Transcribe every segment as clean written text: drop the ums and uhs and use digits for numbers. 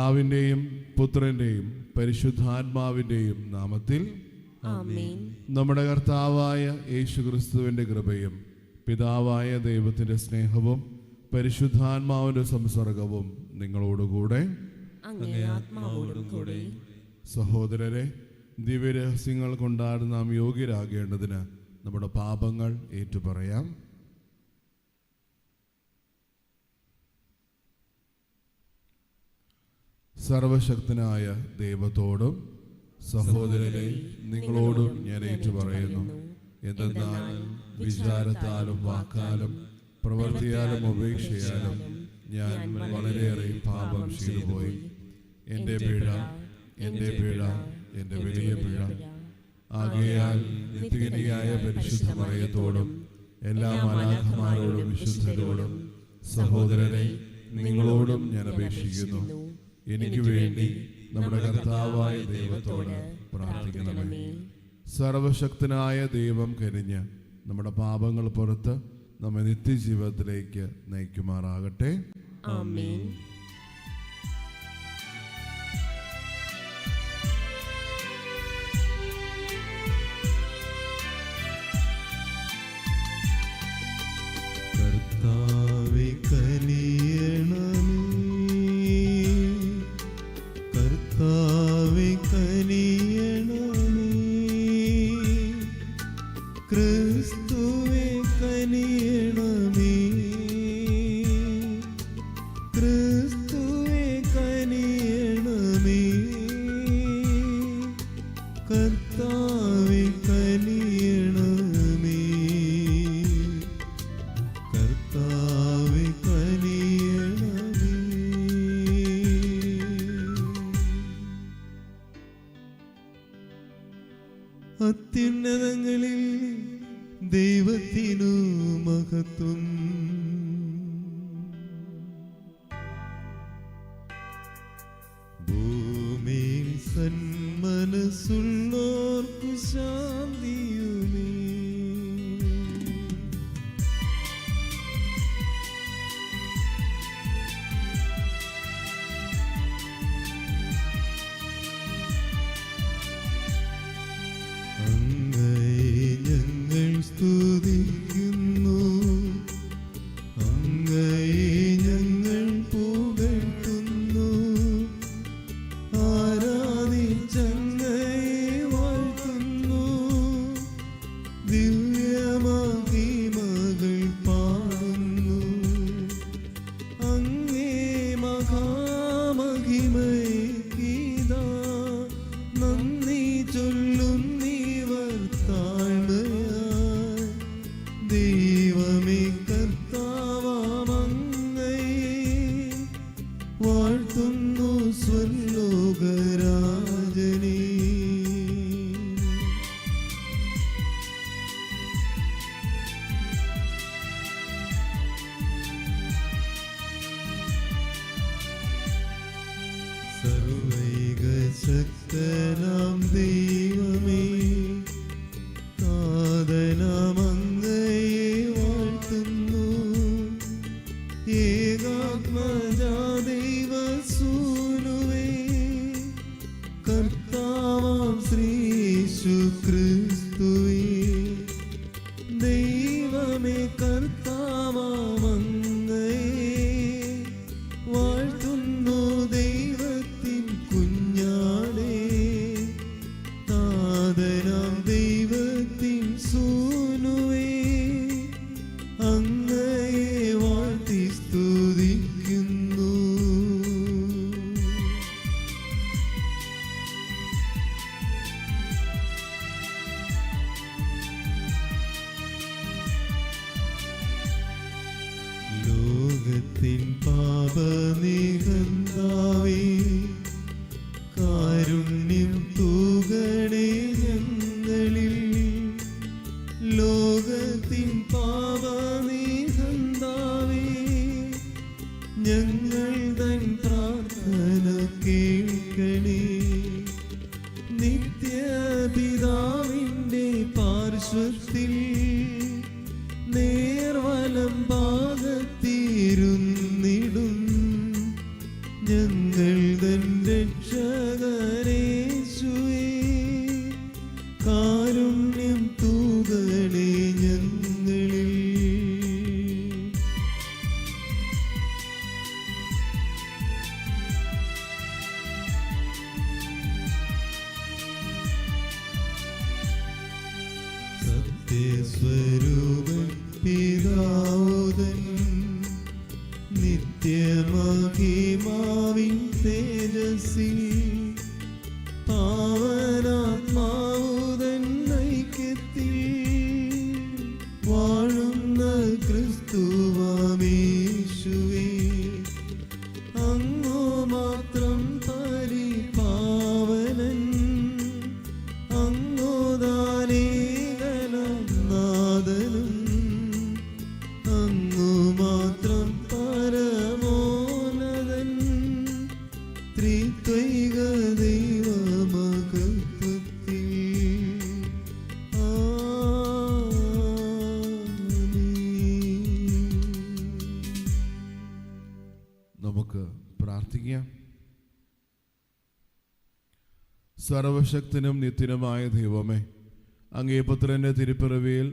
പിതാവിൻ്റെയും പുത്രൻ്റെയും പരിശുദ്ധാത്മാവിൻ്റെയും നാമത്തിൽ ആമേൻ. നമ്മുടെ കർത്താവായ യേശുക്രിസ്തുവിൻ്റെ കൃപയും പിതാവായ ദൈവത്തിൻ്റെ സ്നേഹവും പരിശുദ്ധാത്മാവിൻ്റെ സംസർഗവും നിങ്ങളോടുകൂടെ അങ്ങേ ആത്മാവോടും കൂടെ. സഹോദരരെ, ദിവ്യരഹസ്യങ്ങൾ കൊണ്ടാണ് നാം യോഗ്യരാകേണ്ടതിന് നമ്മുടെ പാപങ്ങൾ ഏറ്റുപറയാം. സർവശക്തനായ ദൈവത്തോടും സഹോദരരെ നിങ്ങളോടും ഞാൻ ഏറ്റുപറയുന്നു. എന്തെന്നാൽ വിചാരത്താലും വാക്കാലും പ്രവൃത്തിയാലും ഉപേക്ഷയാലും ഞാൻ വളരെയേറെ പാപം ചെയ്തുപോയി. എൻ്റെ പിഴ, എൻ്റെ പിഴ, എൻ്റെ വലിയ പിഴ. ആകയാൽ നിത്യകന്യയായ പരിശുദ്ധ മറിയത്തോടും എല്ലാ മാലാഖമാരോടും വിശുദ്ധരോടും സഹോദരരെ നിങ്ങളോടും ഞാൻ അപേക്ഷിക്കുന്നു, എനിക്ക് വേണ്ടി നമ്മുടെ കർത്താവായ ദൈവത്തോട് പ്രാർത്ഥിക്കണമേ. സർവശക്തനായ ദൈവം കനിഞ്ഞ് നമ്മുടെ പാപങ്ങൾ പുറത്ത് നമ്മെ നിത്യജീവിതത്തിലേക്ക് നയിക്കുമാറാകട്ടെ. ആമേൻ. കർത്താവേ കനിയണമേ, കർത്താവേ കനിയണമേ, ക്രിസ്തുവേ കനിയണമേ, ക്രിസ്തുവേ കനിയണമേ, കർത്താവേ കനിയണമേ, കർത്താവേ കനിയണമേ. അത്യുന്നതങ്ങളിൽ ദൈവത്തിനു മഹത്വം, ഭൂമിയിൽ സന്മനസ്സുള്ളോർക്കു ശാന്തിയുമേ. അങ്ങയെ ഞങ്ങൾ സ്തുതിക്കുന്നു, അങ്ങയെ ഞങ്ങൾ പുകഴ്ത്തുന്നു, ആരാധിച്ചങ്ങയെ വാഴ്ത്തുന്നു, ദിവ്യമഹിമകൾ പാടുന്നു. അങ്ങേ മഹാമഹിമയ്ക്കിതാ നന്ദി ചൊല്ലുന്നീവർ താഴ്മയായി. ദൈവമേ കർത്താവാമങ്ങയെ വാഴ്ത്തുന്നു സ്വർലോകരാജനേ. സർവൈക ശക്തനാം ദൈവമേ, താതനാമങ്ങയെ വാഴ്ത്തുന്നു, ഏകാത്മജാ ദൈവസൂനുവേ, കർത്താവാം ശ്രീയേശു ക്രിസ്തുവേ. ദൈവമേ കർത്താവാമങ്ങയെ വാഴ്ത്തുന്നു, ദൈവത്തിൻ കുഞ്ഞാടേ, താതനാം ദൈവത്തിൻ സൂനുവേ, അങ്ങയെ വാഴ്ത്തി സ്തുതിക്കുന്നു. ലോകത്തിൻ പാപനികന്താവേ, കാരുണ്യം തൂകണേ ഞങ്ങളിൽ. ലോകത്തിൻ പാപനികന്താവേ, ഞങ്ങൾ തൻ പ്രാർത്ഥന കേൾക്കണേ. നിത്യപിതാവിൻ്റെ പാർശ്വത്തിൽ നേർവലം ഭാഗത്തിരുന്നിടും ഞങ്ങൾ തൻ രക്ഷകനേശുവേ, കാരുണ്യം തൂകണേ ഞങ്ങളിൽ. സത്യസ്വരൂപൻ പിതാവുതൻ നിത്യമഹിമാവിൻ തേജസ്സിൽ പാവനാത്മാവുതൻ ഐക്യത്തിൽ വാഴുന്ന ക്രിസ്തുവാമേശുവേ, അങ്ങു മാത്രം പരിപാവനൻ, അങ്ങുദാനേകനാം നാഥനും, അങ്ങു മാത്രം പരമോന്നതൻ, ത്രിത്വൈക ദൈവമഹത്വത്തിൽ. നമുക്ക് പ്രാർത്ഥിക്കാം. സർവശക്തനും നിത്യനുമായ ദൈവമേ, അങ്ങേ പുത്രന്റെ തിരുപ്പിറവിയിൽ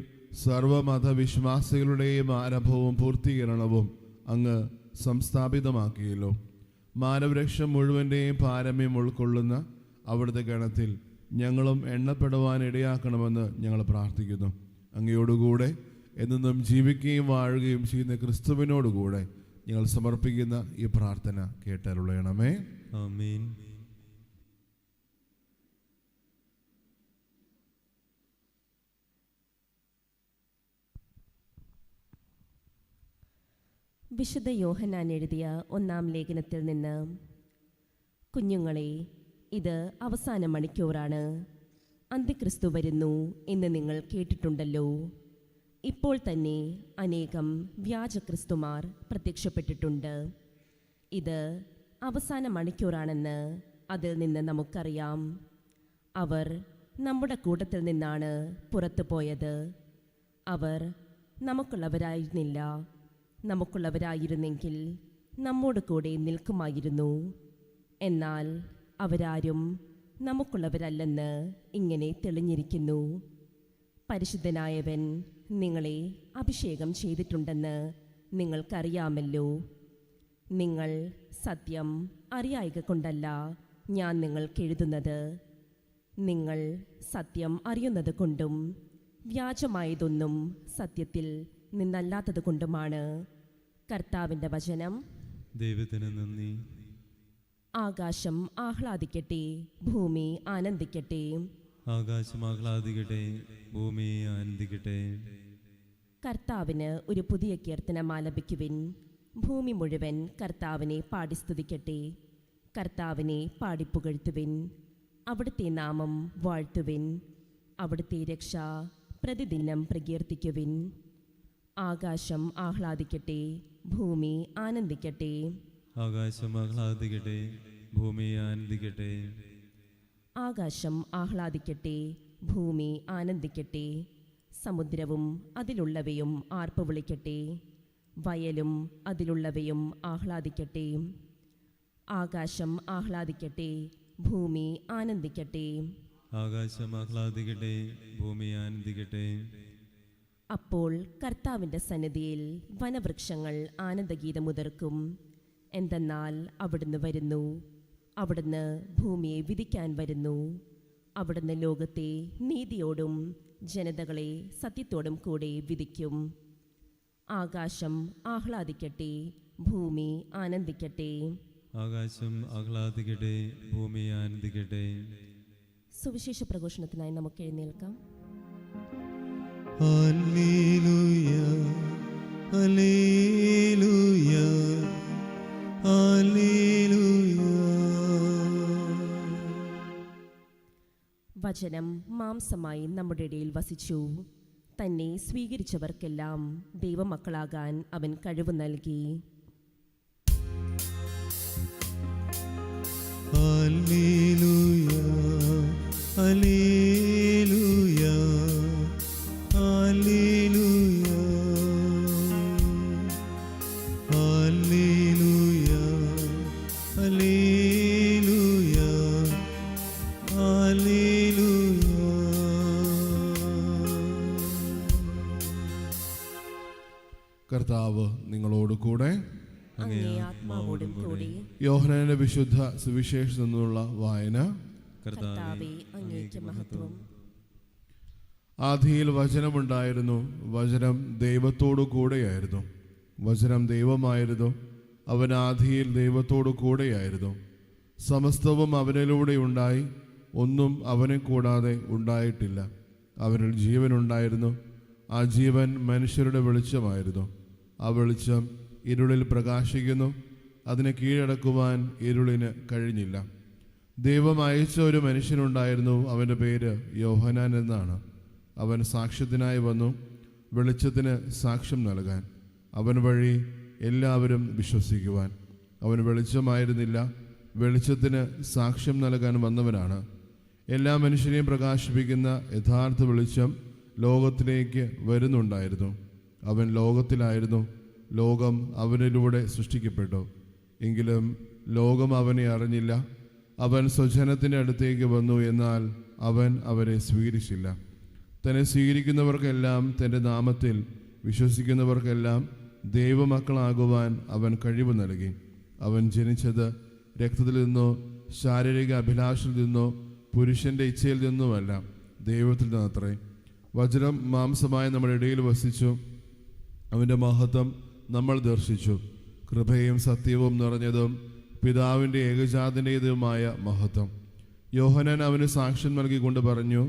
സർവമതവിശ്വാസികളുടെയും ആരംഭവും പൂർത്തീകരണവും അങ്ങ് സംസ്ഥാപിതമാക്കിയല്ലോ. മാനവരക്ഷം മുഴുവൻ്റെയും പാരമ്യം ഉൾക്കൊള്ളുന്ന അവിടുത്തെ ഗണത്തിൽ ഞങ്ങളും എണ്ണപ്പെടുവാൻ ഇടയാക്കണമെന്ന് ഞങ്ങൾ പ്രാർത്ഥിക്കുന്നു. അങ്ങയോടുകൂടെ എന്നും ജീവിക്കുകയും വാഴുകയും ചെയ്യുന്ന ക്രിസ്തുവിനോടുകൂടെ ഞങ്ങൾ സമർപ്പിക്കുന്ന ഈ പ്രാർത്ഥന കേട്ടരുളയണമേ. ആമേൻ. വിശുദ്ധ യോഹന്നാൻ എഴുതിയ 1-ാം ലേഖനത്തിൽ നിന്ന്: കുഞ്ഞുങ്ങളെ, ഇത് അവസാന മണിക്കൂറാണ്. അന്ത്യക്രിസ്തു വരുന്നു എന്ന് നിങ്ങൾ കേട്ടിട്ടുണ്ടല്ലോ. ഇപ്പോൾ തന്നെ അനേകം വ്യാജക്രിസ്തുമാർ പ്രത്യക്ഷപ്പെട്ടിട്ടുണ്ട്. ഇത് അവസാന മണിക്കൂറാണെന്ന് അതിൽ നിന്ന് നമുക്കറിയാം. അവർ നമ്മുടെ കൂട്ടത്തിൽ നിന്നാണ് പുറത്തു പോയത്. അവർ നമുക്കുള്ളവരായിരുന്നില്ല. നമുക്കുള്ളവരായിരുന്നെങ്കിൽ നമ്മോട് കൂടെ നിൽക്കുമായിരുന്നു. എന്നാൽ അവരാരും നമുക്കുള്ളവരല്ലെന്ന് ഇങ്ങനെ തെളിഞ്ഞിരിക്കുന്നു. പരിശുദ്ധനായവൻ നിങ്ങളെ അഭിഷേകം ചെയ്തിട്ടുണ്ടെന്ന് നിങ്ങൾക്കറിയാമല്ലോ. നിങ്ങൾ സത്യം അറിയായിക കൊണ്ടല്ല ഞാൻ നിങ്ങൾക്കെഴുതുന്നത്. നിങ്ങൾ സത്യം അറിയുന്നത് കൊണ്ടും വ്യാജമായതൊന്നും സത്യത്തിൽ നിന്നല്ലാത്തത് കൊണ്ടുമാണ്. കർത്താവിൻ്റെ വചനം. ദൈവത്തിന് നന്ദി. ആകാശം ആഹ്ലാദിക്കട്ടെ, ഭൂമി ആനന്ദിക്കട്ടെ. ആകാശം ആഹ്ലാദിക്കട്ടെ, ഭൂമി ആനന്ദിക്കട്ടെ. കർത്താവിന് ഒരു പുതിയ കീർത്തനം ആലപിക്കുവിൻ. ഭൂമി മുഴുവൻ കർത്താവിനെ പാടിസ്തുതിക്കട്ടെ. കർത്താവിനെ പാടിപ്പുകഴ്ത്തുവിൻ. അവിടുത്തെ നാമം വാഴ്ത്തുവിൻ. അവിടുത്തെ രക്ഷ പ്രതിദിനം പ്രകീർത്തിക്കുവിൻ. ആകാശം ആഹ്ലാദിക്കട്ടെ, ഭൂമി ആനന്ദിക്കട്ടെ. ആകാശം ആഹ്ലാദിക്കട്ടെ, ഭൂമി ആനന്ദിക്കട്ടെ. ആകാശം ആഹ്ലാദിക്കട്ടെ, ഭൂമി ആനന്ദിക്കട്ടെ. സമുദ്രവും അതിലുള്ളവയും ആർപ്പ് വിളിക്കട്ടെ. വയലും അതിലുള്ളവയും ആഹ്ലാദിക്കട്ടെ. ആകാശം ആഹ്ലാദിക്കട്ടെ, ഭൂമി ആനന്ദിക്കട്ടെ. ആകാശം ആഹ്ലാദിക്കട്ടെ, ഭൂമി ആനന്ദിക്കട്ടെ. അപ്പോൾ കർത്താവിൻ്റെ സന്നിധിയിൽ വനവൃക്ഷങ്ങൾ ആനന്ദഗീതമുതിർക്കും. എന്തെന്നാൽ അവിടുന്ന് വരുന്നു. അവിടുന്ന് ഭൂമിയെ വിധിക്കാൻ വരുന്നു. അവിടുന്ന് ലോകത്തെ നീതിയോടും ജനതകളെ സത്യത്തോടും കൂടെ വിധിക്കും. ആകാശം ആഹ്ലാദിക്കട്ടെ, ഭൂമി ആനന്ദിക്കട്ടെ. ആകാശം ആഹ്ലാദിക്കട്ടെ, ഭൂമി ആനന്ദിക്കട്ടെ. സുവിശേഷ പ്രഘോഷണത്തിനായി നമുക്ക് എഴുന്നേൽക്കാം. Hallelujah, hallelujah, hallelujah. വചനം മാംസമായി നമ്മുടെ ഇടയിൽ വസിച്ചു. തന്നെ സ്വീകരിച്ചവർക്കെല്ലാം ദൈവമക്കളാകാൻ അവൻ കഴിവ് നൽകി. Hallelujah, hallelujah, hallelujah, hallelujah, hallelujah. കർത്താവ് നിങ്ങളോട് കൂടെ. അങ്ങേ ആത്മാവോടും കൂടി. യോഹന്നാന്റെ വിശുദ്ധ സുവിശേഷത്തിൽ നിന്നുള്ള വായന. കർത്താവേ, അങ്ങേക്ക് മഹത്വം. ആദിയിൽ വചനമുണ്ടായിരുന്നു, വചനം ദൈവത്തോടു കൂടെയായിരുന്നു, വചനം ദൈവമായിരുന്നു, അവൻ ആദിയിൽ ദൈവത്തോടു കൂടെയായിരുന്നു. സമസ്തവും അവനിലൂടെ ഉണ്ടായി, ഒന്നും അവനെ കൂടാതെ ഉണ്ടായിട്ടില്ല. അവനിൽ ജീവനുണ്ടായിരുന്നു, ആ ജീവൻ മനുഷ്യരുടെ വെളിച്ചമായിരുന്നു. ആ വെളിച്ചം ഇരുളിൽ പ്രകാശിക്കുന്നു, അതിനെ കീഴടക്കുവാൻ ഇരുളിന് കഴിഞ്ഞില്ല. ദൈവം അയച്ച ഒരു മനുഷ്യനുണ്ടായിരുന്നു, അവൻ്റെ പേര് യോഹന്നാൻ എന്നാണ്. അവൻ സാക്ഷ്യത്തിനായി വന്നു, വെളിച്ചത്തിന് സാക്ഷ്യം നൽകാൻ, അവൻ വഴി എല്ലാവരും വിശ്വസിക്കുവാൻ. അവൻ വെളിച്ചമായിരുന്നില്ല, വെളിച്ചത്തിന് സാക്ഷ്യം നൽകാൻ വന്നവനാണ്. എല്ലാ മനുഷ്യരെയും പ്രകാശിപ്പിക്കുന്ന യഥാർത്ഥ വെളിച്ചം ലോകത്തിലേക്ക് വരുന്നുണ്ടായിരുന്നു. അവൻ ലോകത്തിലായിരുന്നു, ലോകം അവനിലൂടെ സൃഷ്ടിക്കപ്പെട്ടു, എങ്കിലും ലോകം അവനെ അറിഞ്ഞില്ല. അവൻ സ്വജനത്തിൻ്റെ അടുത്തേക്ക് വന്നു, എന്നാൽ അവൻ അവരെ സ്വീകരിച്ചില്ല. തന്നെ സ്വീകരിക്കുന്നവർക്കെല്ലാം, തൻ്റെ നാമത്തിൽ വിശ്വസിക്കുന്നവർക്കെല്ലാം ദൈവമക്കളാകുവാൻ അവൻ കഴിവ് നൽകി. അവൻ ജനിച്ചത് രക്തത്തിൽ നിന്നോ ശാരീരിക അഭിലാഷത്തിൽ നിന്നോ പുരുഷൻ്റെ ഇച്ഛയിൽ നിന്നുമല്ല, ദൈവത്തിൽ നിന്നത്രേ. വചനം മാംസമായി നമ്മുടെ ഇടയിൽ വസിച്ചു, അവൻ്റെ മഹത്വം നമ്മൾ ദർശിച്ചു. കൃപയും സത്യവും നിറഞ്ഞതും പിതാവിൻ്റെ ഏകജാതൻ്റേതുമായ മഹത്വം. യോഹന്നാൻ അവന് സാക്ഷ്യം നൽകിക്കൊണ്ട് പറഞ്ഞു,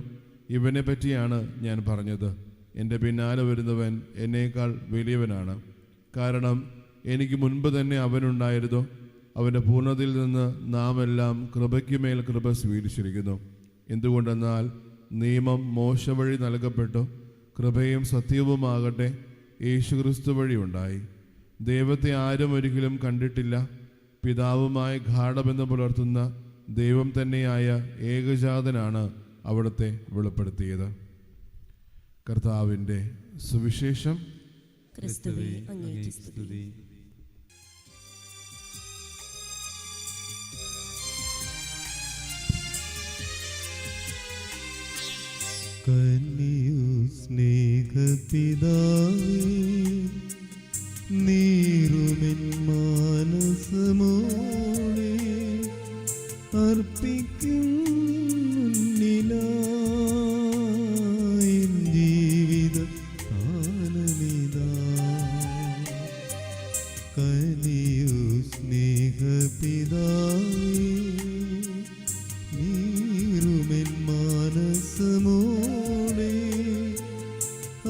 ഇവനെ പറ്റിയാണ് ഞാൻ പറഞ്ഞത്. എൻ്റെ പിന്നാലെ വരുന്നവൻ എന്നേക്കാൾ വലിയവനാണ്, കാരണം എനിക്ക് മുൻപ് തന്നെ അവനുണ്ടായിരുന്നു. അവൻ്റെ പൂർണ്ണതയിൽ നിന്ന് നാം എല്ലാം കൃപയ്ക്കുമേൽ കൃപ സ്വീകരിച്ചിരിക്കുന്നു. എന്തുകൊണ്ടെന്നാൽ നിയമം മോശ വഴി നൽകപ്പെട്ടു, കൃപയും സത്യവുമാകട്ടെ യേശുക്രിസ്തു വഴി ഉണ്ടായി. ദൈവത്തെ ആരും ഒരിക്കലും കണ്ടിട്ടില്ല. പിതാവുമായി ഗാഢബന്ധം പുലർത്തുന്ന ദൈവം തന്നെയായ ഏകജാതനാണ് അവിടുത്തെ വെളിപ്പെടുത്തിയത്. കർത്താവിൻ്റെ സുവിശേഷം. ക്രിസ്തുവേ, അങ്ങേക്ക് സ്തുതി. കന്യു സ്നേഹപിതാവേ, നീറുമെൻ മാനസമോടെ അർപ്പിക്കും മുന്നിലായി ജീവിത കാലമിതാ. കന്യു സ്നേഹപിതാവേ, നീറുമെൻ മാനസമോടെ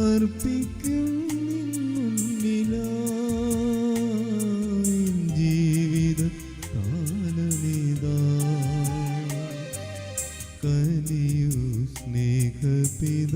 അർപ്പിക്കും മുന്നിലായി ജീവിത കാലമിതാ. കനിയു സ്നേഹപിതാവേ.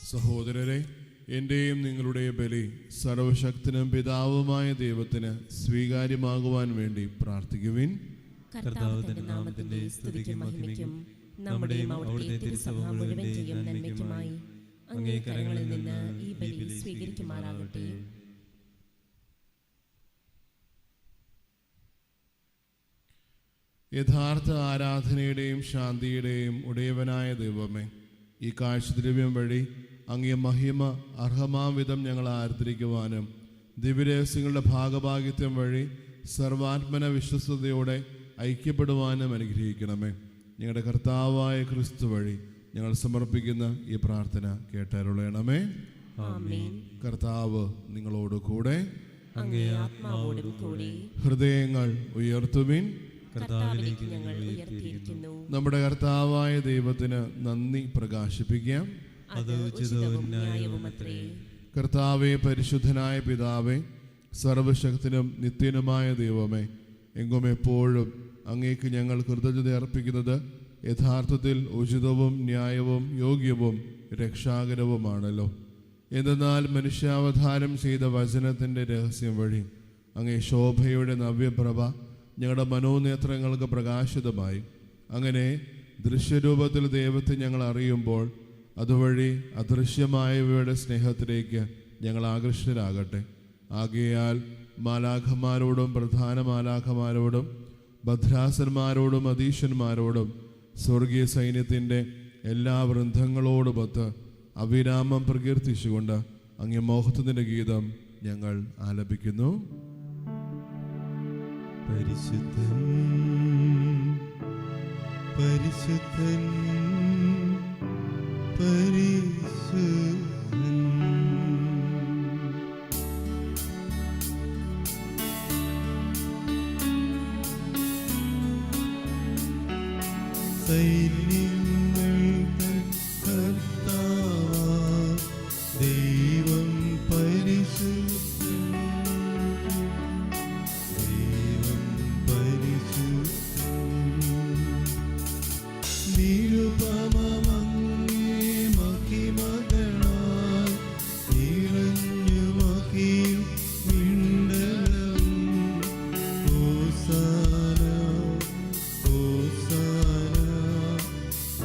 സഹോദരരെ, എൻ്റെയും നിങ്ങളുടെ ബലി സർവശക്തനും പിതാവുമായ ദൈവത്തിന് സ്വീകാര്യമാകുവാൻ വേണ്ടി പ്രാർത്ഥിക്കുവിൻ. കർത്താവ് തന്റെ നാമത്തിന്റെ സ്തുതിക്കും മഹിമയ്ക്കും നമ്മുടെയും അവിടുത്തെ തിരുസഭ മുഴുവന്റെയും നന്മയ്ക്കുമായി അങ്ങേ കരങ്ങളിൽ നിന്ന് ഈ ബലി സ്വീകരിക്കുമാറാകട്ടെ. യഥാർത്ഥ ആരാധനയുടെയും ശാന്തിയുടെയും ഉടയവനായ ദൈവമേ, ഈ കാഴ്ചദ്രവ്യം വഴി അങ്ങേ മഹിമ അർഹമാം വിധം ഞങ്ങൾ ആർദ്രിക്കുവാനും ദിവ്യരഹസ്യങ്ങളുടെ ഭാഗഭാഗിത്വം വഴി സർവാത്മന വിശ്വസ്തയോടെ ഐക്യപ്പെടുവാനും അനുഗ്രഹിക്കണമേ. ഞങ്ങളുടെ കർത്താവായ ക്രിസ്തു വഴി ഞങ്ങൾ സമർപ്പിക്കുന്ന ഈ പ്രാർത്ഥന കേട്ടരുളയണമേ. ആമേൻ. കർത്താവ് നിങ്ങളോട് കൂടെ. അങ്ങേ ആത്മാവോടും കൂടി. ഹൃദയങ്ങൾ ഉയർത്തുവിൻ. കർത്താവിലേക്ക് ഞങ്ങൾ ഉയർത്തിയിരിക്കുന്നു. നമ്മുടെ കർത്താവായ ദൈവത്തിന് നന്ദി പ്രകാശിപ്പിക്കാം. അത് ഉചിതവും ന്യായവുമത്രേ. കർത്താവേ, പരിശുദ്ധനായ പിതാവേ, സർവശക്തനും നിത്യനുമായ ദൈവമേ, എങ്ങും എപ്പോഴും അങ്ങേക്ക് ഞങ്ങൾ കൃതജ്ഞത അർപ്പിക്കുന്നത് യഥാർത്ഥത്തിൽ ഉചിതവും ന്യായവും യോഗ്യവും രക്ഷാകരവുമാണല്ലോ. എന്തെന്നാൽ മനുഷ്യാവതാരം ചെയ്ത വചനത്തിൻ്റെ രഹസ്യം വഴി അങ്ങേ ശോഭയുടെ നവ്യപ്രഭ ഞങ്ങളുടെ മനോനേത്രങ്ങൾക്ക് പ്രകാശിതമായി. അങ്ങനെ ദൃശ്യരൂപത്തിൽ ദൈവത്തെ ഞങ്ങൾ അറിയുമ്പോൾ അതുവഴി അദൃശ്യമായവയുടെ സ്നേഹത്തിലേക്ക് ഞങ്ങൾ ആകർഷകരാകട്ടെ. ആകയാൽ മാലാഖമാരോടും പ്രധാന മാലാഖമാരോടും ഭദ്രാസന്മാരോടും അധീശന്മാരോടും സ്വർഗീയ സൈന്യത്തിൻ്റെ എല്ലാ വൃന്ദങ്ങളോടുമൊത്ത് അവിരാമം പ്രകീർത്തിച്ചുകൊണ്ട് അങ്ങേ മോഹത്തിൻ്റെ ഗീതം ഞങ്ങൾ ആലപിക്കുന്നു. പരിശുദ്ധൻ പരിശുദ്ധൻ പരിശുദ്ധൻ സൈന്യങ്ങൾ തൻ കർത്താവാം ദൈവം പരിശുദ്ധൻ ദൈവം പരിശുദ്ധൻ നിരുപമമങ്ങേ മഹിമകളാൽ നിറഞ്ഞു മഹിയും മിണ്ടലും ഹോസാന ഹോസാന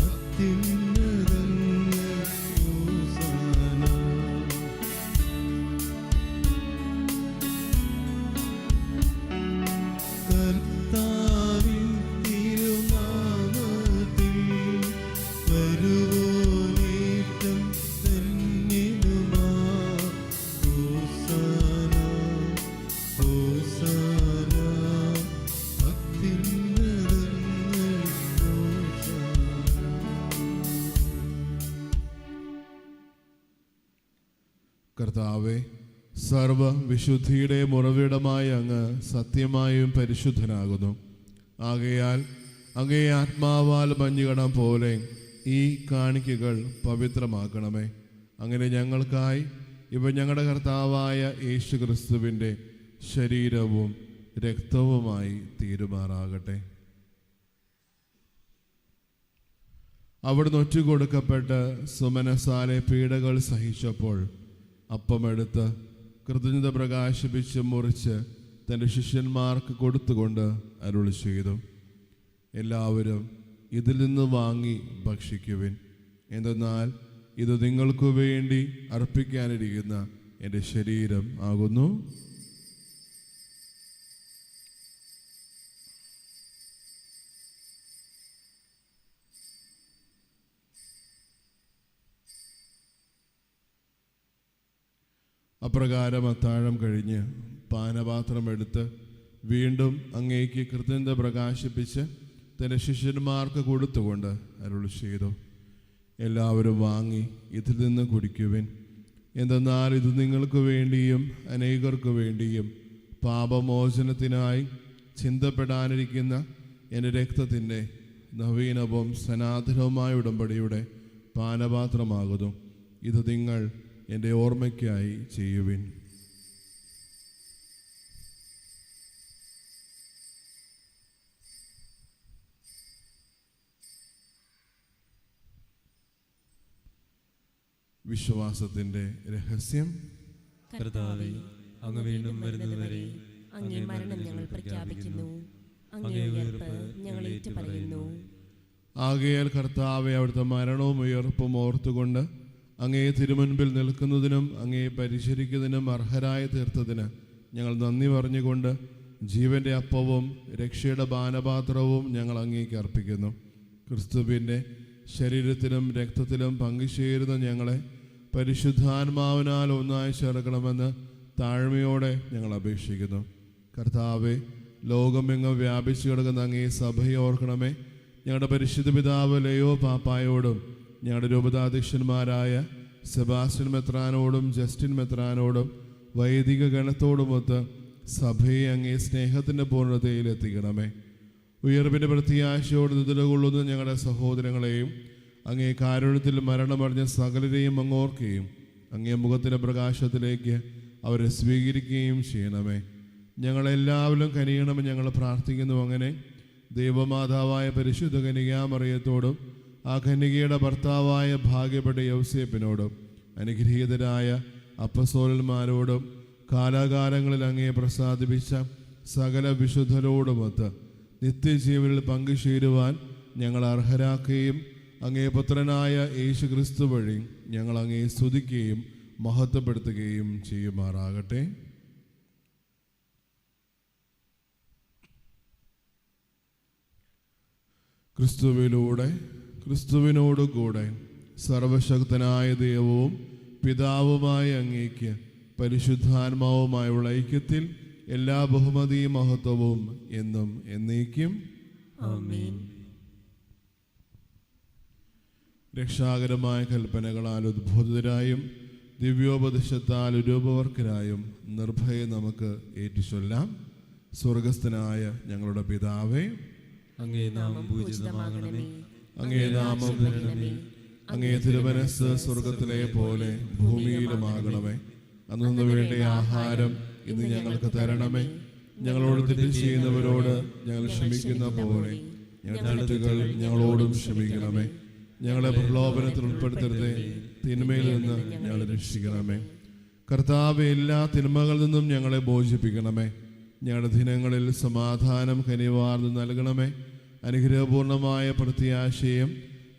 അത്യുന്നതങ്ങളിൽ ഹോസാന. കർത്താവിൻ തിരുനാമത്തിൽ വരുവോനേറ്റം ധന്യനുമാ ഹോസാന ഹോസാന അത്യുന്നതങ്ങളിൽ ഹോസാന. കർത്താവേ, സർവ വിശുദ്ധിയുടെ ഉറവിടമായ അങ്ങ് സത്യമായും പരിശുദ്ധനാകുന്നു. ആകയാൽ അങ്ങേ ആത്മാവാൽ മഞ്ഞുകണം പോലെ ഈ കാണിക്കകൾ പവിത്രമാക്കണമേ. അങ്ങനെ ഞങ്ങൾക്കായി ഇവ ഞങ്ങളുടെ കർത്താവായ യേശു ക്രിസ്തുവിൻ്റെ ശരീരവും രക്തവുമായി തീരുമാറാകട്ടെ. അവിടുന്ന് ഒറ്റുകൊടുക്കപ്പെട്ട് സുമനസാലെ പീഡകൾ സഹിച്ചപ്പോൾ അപ്പമെടുത്ത് കൃതജ്ഞത പ്രകാശിപ്പിച്ച് മുറിച്ച് തൻ്റെ ശിഷ്യന്മാർക്ക് കൊടുത്തുകൊണ്ട് അരുളി ചെയ്തു, എല്ലാവരും ഇതിൽ നിന്ന് വാങ്ങി ഭക്ഷിക്കുവിൻ. എന്തെന്നാൽ ഇത് നിങ്ങൾക്കു വേണ്ടി അർപ്പിക്കാനിരിക്കുന്ന എൻ്റെ ശരീരം ആകുന്നു. അപ്രകാരം അത്താഴം കഴിഞ്ഞ് പാനപാത്രം എടുത്ത് വീണ്ടും അങ്ങേക്ക് കൃതജ്ഞത പ്രകാശിപ്പിച്ച് തൻ്റെ ശിഷ്യന്മാർക്ക് കൊടുത്തുകൊണ്ട് അരുളി ചെയ്തു, എല്ലാവരും വാങ്ങി ഇതിൽ നിന്ന് കുടിക്കുവിൻ. എന്തെന്നാൽ ഇത് നിങ്ങൾക്ക് വേണ്ടിയും അനേകർക്ക് വേണ്ടിയും പാപമോചനത്തിനായി ചിന്തപ്പെടാനിരിക്കുന്ന എൻ്റെ രക്തത്തിൻ്റെ നവീനവും സനാതനവുമായ ഉടമ്പടിയുടെ പാനപാത്രമാകുന്നു. ഇത് നിങ്ങൾ എൻ്റെ ഓർമ്മയ്ക്കായി ചെയ്യുവിൻ. വിശ്വാസത്തിൻ്റെ രഹസ്യം. കർത്താവേ, അങ്ങ് വീണ്ടും വരുന്നതുവരെ അങ്ങേ മരണം ഞങ്ങൾ പ്രഖ്യാപിക്കുന്നു, അങ്ങേ ഉയർപ്പ് ഞങ്ങൾ ഏറ്റുപറയുന്നു. ആകയാൽ കർത്താവെ, അവിടുത്തെ മരണവും ഉയർപ്പും ഓർത്തുകൊണ്ട് അങ്ങേ തിരുമുൻപിൽ നിൽക്കുന്നതിനും അങ്ങേ പരിചരിക്കുന്നതിനും അർഹരായി തീർത്തതിന് ഞങ്ങൾ നന്ദി പറഞ്ഞുകൊണ്ട് ജീവൻ്റെ അപ്പവും രക്ഷയുടെ പാനപാത്രവും ഞങ്ങൾ അങ്ങേക്ക് അർപ്പിക്കുന്നു. ക്രിസ്തുവിൻ്റെ ശരീരത്തിലും രക്തത്തിലും പങ്കുചേരുന്ന ഞങ്ങളെ പരിശുദ്ധാത്മാവിനാൽ ഒന്നായി ചേർക്കണമെന്ന് താഴ്മയോടെ ഞങ്ങൾ അപേക്ഷിക്കുന്നു. കർത്താവെ, ലോകമെങ്ങും വ്യാപിച്ചു കിടക്കുന്ന അങ്ങേ സഭയെ ഓർക്കണമേ. ഞങ്ങളുടെ പരിശുദ്ധ പിതാവ് ലയോ പാപ്പായോടും ഞങ്ങളുടെ രൂപതാധ്യക്ഷന്മാരായ സെബാസ്റ്റ്യൻ മെത്രാനോടും ജസ്റ്റിൻ മെത്രാനോടും വൈദിക ഗണത്തോടുമൊത്ത് സഭയെ അങ്ങേ സ്നേഹത്തിൻ്റെ പൂർണ്ണതയിൽ എത്തിക്കണമേ. ഉയർവിൻ്റെ പ്രത്യാശയോട് നിലകൊള്ളുന്ന ഞങ്ങളുടെ സഹോദരങ്ങളെയും അങ്ങേ കാരുണ്യത്തിൽ മരണമറിഞ്ഞ സകലരെയും അങ്ങോർക്കുകയും അങ്ങേ മുഖത്തിൻ്റെ പ്രകാശത്തിലേക്ക് അവരെ സ്വീകരിക്കുകയും ചെയ്യണമേ. ഞങ്ങളെല്ലാവരും കനിയണമെന്ന് ഞങ്ങൾ പ്രാർത്ഥിക്കുന്നു. അങ്ങനെ ദൈവമാതാവായ പരിശുദ്ധ കന്യകാമറിയത്തോടും ആ കന്യകയുടെ ഭർത്താവായ ഭാഗ്യപ്പെട്ട യൗസേപ്പിനോടും അനുഗ്രഹീതരായ അപ്പസ്തോലന്മാരോടും കാലാകാലങ്ങളിൽ അങ്ങയെ പ്രസാദിപ്പിച്ച സകല വിശുദ്ധരോടുമൊത്ത് നിത്യജീവനിൽ പങ്കുചേരുവാൻ ഞങ്ങൾ അർഹരാക്കുകയും അങ്ങേ പുത്രനായ യേശു ക്രിസ്തു വഴി ഞങ്ങൾ അങ്ങയെ സ്തുതിക്കുകയും മഹത്വപ്പെടുത്തുകയും ചെയ്യുമാറാകട്ടെ. ക്രിസ്തുവിലൂടെ ക്രിസ്തുവിനോടുകൂടെ സർവശക്തനായ ദൈവവും പിതാവുമായ അങ്ങേക്ക് പരിശുദ്ധാത്മാവുമായുള്ള ഐക്യത്തിൽ എല്ലാ ബഹുമതിയും മഹത്വവും എന്നും എന്നേക്കും ആമേൻ. രക്ഷാകരമായ കൽപ്പനകളാൽ ഉദ്ബോധിതരായും ദിവ്യോപദേശത്താൽ രൂപവർക്കരായും നിർഭയം നമുക്ക് ഏറ്റുചൊല്ലാം. സ്വർഗസ്ഥനായ ഞങ്ങളുടെ പിതാവേ, അങ്ങേ നാമം പൂജിതമാകണമേ. അങ്ങേ നാമം വരണമേ. അങ്ങേ തിരുമനസ്സ് സ്വർഗത്തിലെ പോലെ ഭൂമിയിലുമാകണമേ. അന്നു വേണ്ട ആഹാരം ഇന്ന് ഞങ്ങൾക്ക് തരണമേ. ഞങ്ങളോട് തെറ്റ് ചെയ്യുന്നവരോട് ഞങ്ങൾ ക്ഷമിക്കുന്ന പോലെ ഞങ്ങളുടെ തെറ്റുകൾ ഞങ്ങളോടും ക്ഷമിക്കണമേ. ഞങ്ങളെ പ്രലോഭനത്തിൽ ഉൾപ്പെടുത്തരുതേ, തിന്മയിൽ നിന്ന് ഞങ്ങളെ രക്ഷിക്കണമേ. കർത്താവേ, എല്ലാ തിന്മകളിൽ നിന്നും ഞങ്ങളെ മോചിപ്പിക്കണമേ. ഞങ്ങളുടെ ദിനങ്ങളിൽ സമാധാനം കനിവാർന്ന് നൽകണമേ. അനുഗ്രഹപൂർണമായ പ്രത്യാശയും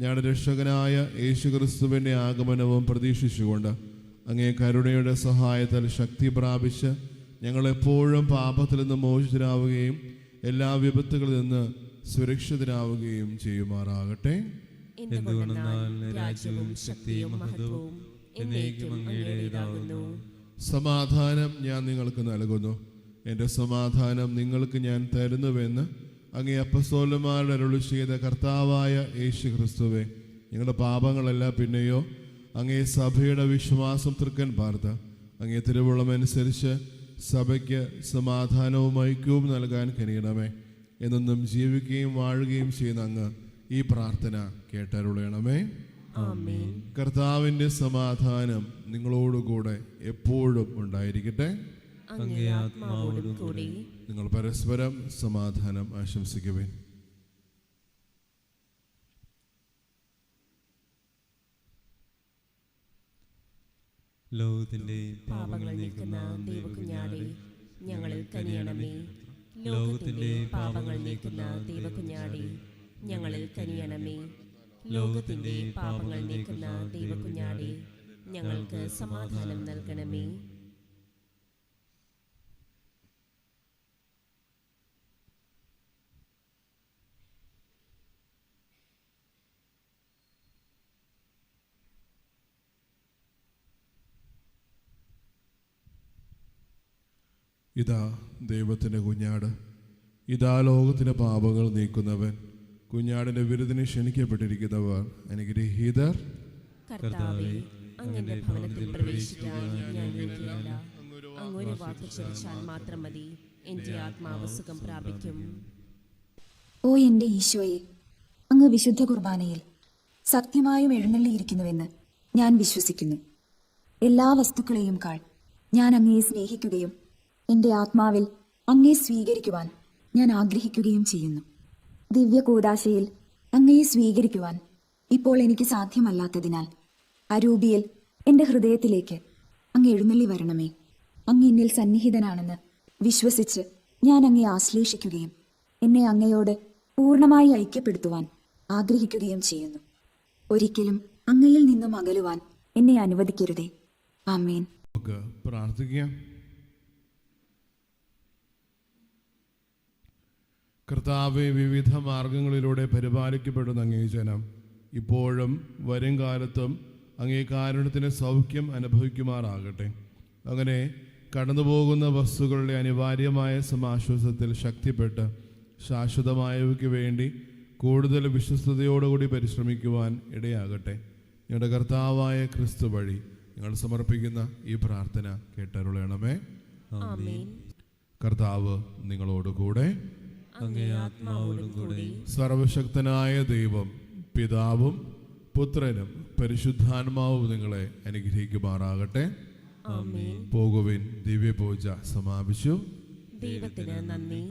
ഞങ്ങളുടെ രക്ഷകനായ യേശു ക്രിസ്തുവിൻ്റെ ആഗമനവും പ്രതീക്ഷിച്ചുകൊണ്ട് അങ്ങേ കരുണയുടെ സഹായത്താൽ ശക്തി പ്രാപിച്ച് ഞങ്ങളെപ്പോഴും പാപത്തിൽ നിന്ന് മോചിതരാവുകയും എല്ലാ വിപത്തുകളിൽ നിന്ന് സുരക്ഷിതരാവുകയും ചെയ്യുമാറാകട്ടെ. എന്തുകൊണ്ടെന്നാൽ രാജ്യവും ശക്തിയും മഹത്വവും എന്നേക്കും അങ്ങയുടേതാകുന്നു. സമാധാനം ഞാൻ നിങ്ങൾക്ക് നൽകുന്നു, എൻ്റെ സമാധാനം നിങ്ങൾക്ക് ഞാൻ തരുന്നുവെന്ന് അങ്ങേ അപ്പസ്തോലന്മാരുടെ അരുളി ചെയ്ത കർത്താവായ യേശു ക്രിസ്തുവേ, ഞങ്ങളുടെ പാപങ്ങളെല്ലാം പിന്നെയോ അങ്ങേ സഭയുടെ വിശ്വാസം തൃക്കൻ പാർത്ത് അങ്ങേ തിരുവുള്ളമനുസരിച്ച് സഭയ്ക്ക് സമാധാനവും ഐക്യവും നൽകാൻ കനിയണമേ. എന്നും ജീവിക്കുകയും വാഴുകയും ചെയ്യുന്ന അങ്ങ് ഈ പ്രാർത്ഥന കേട്ടരുളയണമേ. ആമേൻ. കർത്താവിൻ്റെ സമാധാനം നിങ്ങളോടുകൂടെ എപ്പോഴും ഉണ്ടായിരിക്കട്ടെ. അങ്ങേ ആത്മാവോടും കൂടി. നിങ്ങൾ പരസ്പരം സമാധാനം ആശംസിക്കുവിൻ. ലോകത്തിന്റെ പാപങ്ങൾ നീക്കുന്ന ദൈവകുഞ്ഞാടേ, ഞങ്ങളിൽ കനിയണമേ. ലോകത്തിന്റെ പാപങ്ങൾ നീക്കുന്ന ദൈവകുഞ്ഞാടേ, ഞങ്ങളിൽ കനിയണമേ. ലോകത്തിന്റെ പാപങ്ങൾ നീക്കുന്ന ദൈവകുഞ്ഞാടേ, ഞങ്ങൾക്ക് സമാധാനം നൽകണമേ. ഇതാ ദൈവത്തിൻ്റെ കുഞ്ഞാട്, ഇതാ ലോകത്തിൻ്റെ പാപങ്ങൾ നീക്കുന്നവൻ. കുഞ്ഞാടിൻ്റെ വിരുദിന് ക്ഷണിക്കപ്പെട്ടിരിക്കുന്നവർ അനുഗ്രഹീതർ. കർത്താവേ, അങ്ങയുടെ ഭവനത്തിൽ പ്രവേശിക്കാൻ ഞാൻ യോഗ്യനല്ല. അങ്ങൊരു വാക്ക് ചൊരിച്ചാൽ മാത്രം മതി, എൻ്റെ ആത്മാവ് സുഖം പ്രാപിക്കും. ഓ എൻ്റെ ഈശോയെ, അങ്ങ് വിശുദ്ധ കുർബാനയിൽ സത്യമായും എഴുന്നള്ളിയിരിക്കുന്നുവെന്ന് ഞാൻ വിശ്വസിക്കുന്നു. എല്ലാ വസ്തുക്കളെയും കാൾ ഞാൻ അങ്ങയെ സ്നേഹിക്കുകയും എൻ്റെ ആത്മാവിൽ അങ്ങയെ സ്വീകരിക്കുവാൻ ഞാൻ ആഗ്രഹിക്കുകയും ചെയ്യുന്നു. ദിവ്യ കൂദാശയിൽ അങ്ങയെ സ്വീകരിക്കുവാൻ ഇപ്പോൾ എനിക്ക് സാധ്യമല്ലാത്തതിനാൽ അരൂപിയിൽ എൻ്റെ ഹൃദയത്തിലേക്ക് അങ്ങ് എഴുന്നള്ളി വരണമേ. അങ്ങ് എന്നിൽ സന്നിഹിതനാണെന്ന് വിശ്വസിച്ച് ഞാൻ അങ്ങയെ ആശ്ലേഷിക്കുകയും എന്നെ അങ്ങയോട് പൂർണ്ണമായി ഐക്യപ്പെടുത്തുവാൻ ആഗ്രഹിക്കുകയും ചെയ്യുന്നു. ഒരിക്കലും അങ്ങയിൽ നിന്നും അകലുവാൻ എന്നെ അനുവദിക്കരുതേ. ആമേൻ. നമുക്ക് പ്രാർത്ഥിക്കാം. കർത്താവെ, വിവിധ മാർഗങ്ങളിലൂടെ പരിപാലിക്കപ്പെടുന്ന അങ്ങേ ജനം ഇപ്പോഴും വരും കാലത്തും അങ്ങേ കാരുണ്യത്തിന് സൗഖ്യം അനുഭവിക്കുമാറാകട്ടെ. അങ്ങനെ കടന്നുപോകുന്ന വസ്തുക്കളുടെ അനിവാര്യമായ സമാശ്വാസത്തിൽ ശക്തിപ്പെട്ട് ശാശ്വതമായവയ്ക്ക് വേണ്ടി കൂടുതൽ വിശ്വസ്തയോടുകൂടി പരിശ്രമിക്കുവാൻ ഇടയാകട്ടെ. ഞങ്ങളുടെ കർത്താവായ ക്രിസ്തു വഴി ഞങ്ങൾ സമർപ്പിക്കുന്ന ഈ പ്രാർത്ഥന കേട്ടരുളയണമേ. ആമേൻ. കർത്താവ് നിങ്ങളോടുകൂടെ. അങ്ങേ ആത്മാവോടും കൂടി. സർവശക്തനായ ദൈവം പിതാവും പുത്രനും പരിശുദ്ധാത്മാവും നിങ്ങളെ അനുഗ്രഹിക്കുമാറാകട്ടെ. ആമേൻ. പോകുവിൻ, ദിവ്യപൂജ സമാപിച്ചു. ദൈവത്തിന് നന്ദി.